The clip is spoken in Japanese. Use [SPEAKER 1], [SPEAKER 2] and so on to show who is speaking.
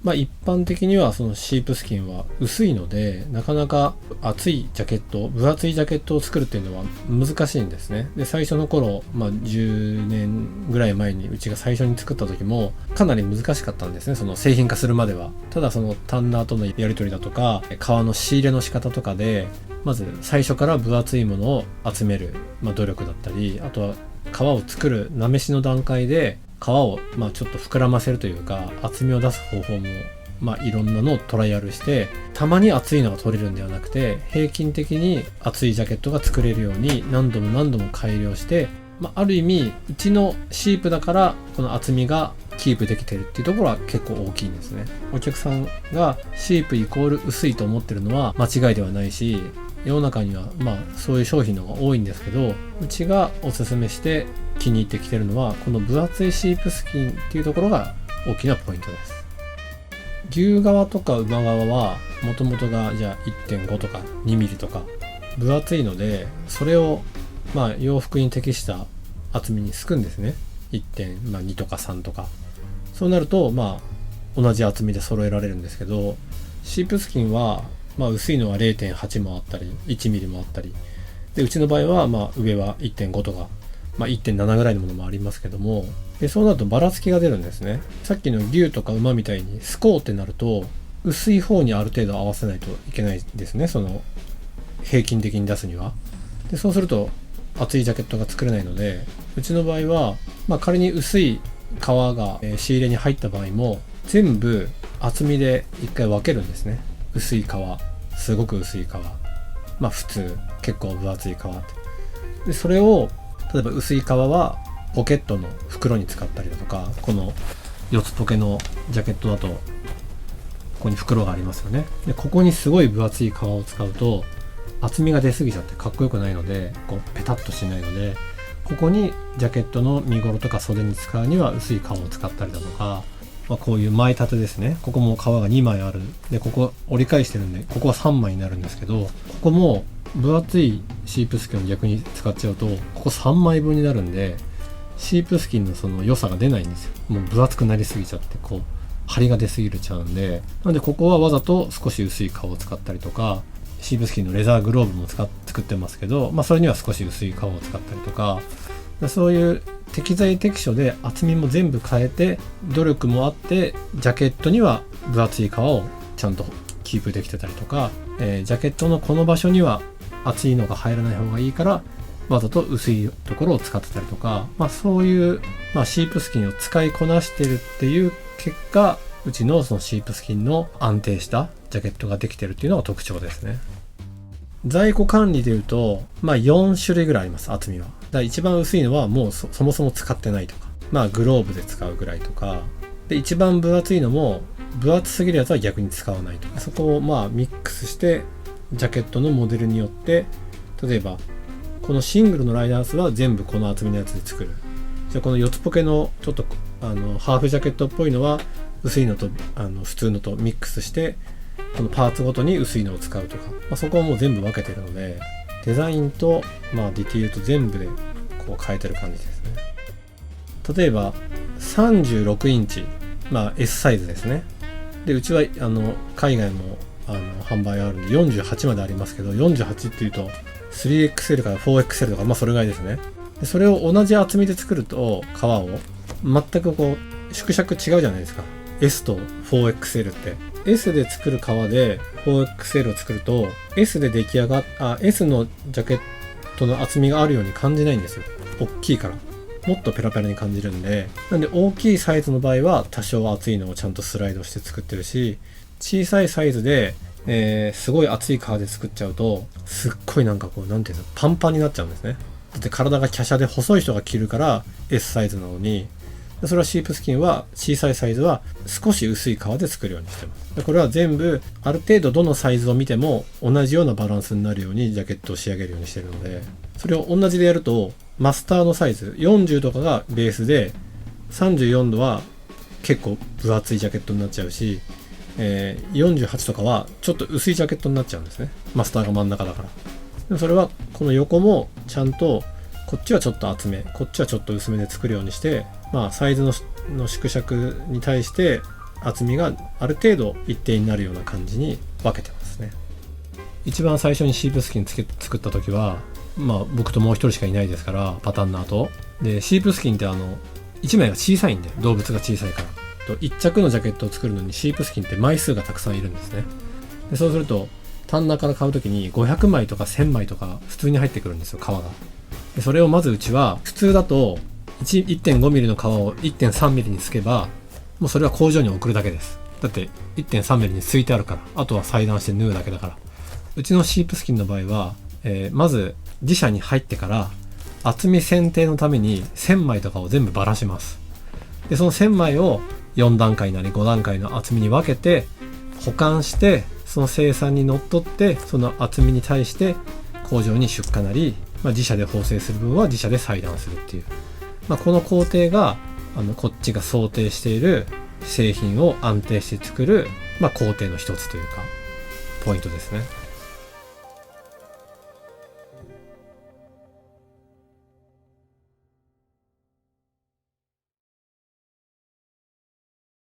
[SPEAKER 1] 一般的にはそのシープスキンは薄いので、なかなか厚いジャケット、分厚いジャケットを作るっていうのは難しいんですね。で、最初の頃、10年ぐらい前にうちが最初に作った時もかなり難しかったんですね。その製品化するまでは。ただそのタンナーとのやり取りだとか、革の仕入れの仕方とかで、まず最初から分厚いものを集める、努力だったり、あとは革を作るなめしの段階で皮をちょっと膨らませるというか、厚みを出す方法もいろんなのをトライアルして、たまに厚いのが取れるんではなくて、平均的に厚いジャケットが作れるように何度も何度も改良して、ある意味うちのシープだからこの厚みがキープできてるっていうところは結構大きいんですね。お客さんがシープイコール薄いと思ってるのは間違いではないし、世の中にはそういう商品の方が多いんですけど、うちがおすすめして気に入ってきてるのはこの分厚いシープスキンっていうところが大きなポイントです。牛革とか馬革はもともとがじゃあ 1.5 とか2ミリとか分厚いので、それを洋服に適した厚みにすくんですね。1.2 とか3とか。そうなると同じ厚みで揃えられるんですけど、シープスキンは薄いのは 0.8 もあったり1ミリもあったりで、うちの場合は上は 1.5 とか1.7 ぐらいのものもありますけども、でそうなるとばらつきが出るんですね。さっきの牛とか馬みたいにスコーってなると薄い方にある程度合わせないといけないですね。その平均的に出すには。でそうすると厚いジャケットが作れないので、うちの場合は仮に薄い革が仕入れに入った場合も全部厚みで一回分けるんですね。薄い革、すごく薄い革、普通、結構分厚い革って。でそれを例えば薄い革はポケットの袋に使ったりだとか、この四つポケのジャケットだとここに袋がありますよね。でここにすごい分厚い革を使うと厚みが出過ぎちゃってかっこよくないので、こうペタッとしないので、ここにジャケットの身頃とか袖に使うには薄い革を使ったりだとか、こういう前立てですね。ここも革が2枚ある。でここ折り返してるんで、ここは3枚になるんですけど、ここも分厚いシープスキンを逆に使っちゃうとここ3枚分になるんで、シープスキンのその良さが出ないんですよ。もう分厚くなりすぎちゃって、こう張りが出すぎるちゃうんで、なのでここはわざと少し薄い革を使ったりとか、シープスキンのレザーグローブも作ってますけど、それには少し薄い革を使ったりとか、そういう適材適所で厚みも全部変えて、努力もあってジャケットには分厚い革をちゃんとキープできてたりとか、ジャケットのこの場所には厚いのが入らない方がいいからわざと薄いところを使ってたりとか、そういう、シープスキンを使いこなしてるっていう結果、うちのそのシープスキンの安定したジャケットができてるっていうのが特徴ですね。在庫管理でいうと、4種類ぐらいあります。厚みは。だから一番薄いのはもう そもそも使ってないとか、グローブで使うぐらいとかで、一番分厚いのも分厚すぎるやつは逆に使わないとか、そこをミックスしてジャケットのモデルによって、例えばこのシングルのライダースは全部この厚みのやつで作る。じゃあこの四つポケのちょっとハーフジャケットっぽいのは薄いのと普通のとミックスして、このパーツごとに薄いのを使うとか、そこはもう全部分けてるので、デザインとディティールと全部でこう変えてる感じですね。例えば36インチ、S サイズですね。でうちは海外も販売あるんで48までありますけど、48っていうと 3XL から 4XL とかそれぐらいですね。でそれを同じ厚みで作ると革を全くこう縮尺違うじゃないですか。 S と 4XL って S で作る革で 4XL を作ると S で出来上がっS のジャケットの厚みがあるように感じないんですよ。大きいからもっとペラペラに感じるんで、なんで大きいサイズの場合は多少厚いのをちゃんとスライドして作ってるし、小さいサイズで、すごい厚い革で作っちゃうとすっごいなんていうのパンパンになっちゃうんですね。だって体が華奢で細い人が着るから S サイズなのに、それはシープスキンは小さいサイズは少し薄い革で作るようにしてます。でこれは全部ある程度どのサイズを見ても同じようなバランスになるようにジャケットを仕上げるようにしてるので、それを同じでやるとマスターのサイズ40とかがベースで34度は結構分厚いジャケットになっちゃうし、48とかはちょっと薄いジャケットになっちゃうんですね。マスターが真ん中だから。でもそれはこの横もちゃんとこっちはちょっと厚め、こっちはちょっと薄めで作るようにして、サイズの縮尺に対して厚みがある程度一定になるような感じに分けてますね。一番最初にシープスキン作った時は、僕ともう一人しかいないですから、パタンナーと。で、シープスキンって1枚が小さいんで、動物が小さいから。1着のジャケットを作るのにシープスキンって枚数がたくさんいるんですね。でそうすると、タンナーから買う時に500枚とか1000枚とか普通に入ってくるんですよ、皮が。でそれをまずうちは、普通だと 1.5 ミリの皮を 1.3 ミリにすけば、もうそれは工場に送るだけです。だって 1.3 ミリにすいてあるから、あとは裁断して縫うだけだから。うちのシープスキンの場合は、まず自社に入ってから厚み選定のために1000枚とかを全部ばらします。でその1000枚を4段階なり5段階の厚みに分けて保管して、その生産にのっとってその厚みに対して工場に出荷なり、自社で縫製する分は自社で裁断するっていう、この工程がこっちが想定している製品を安定して作る、工程の一つというかポイントですね。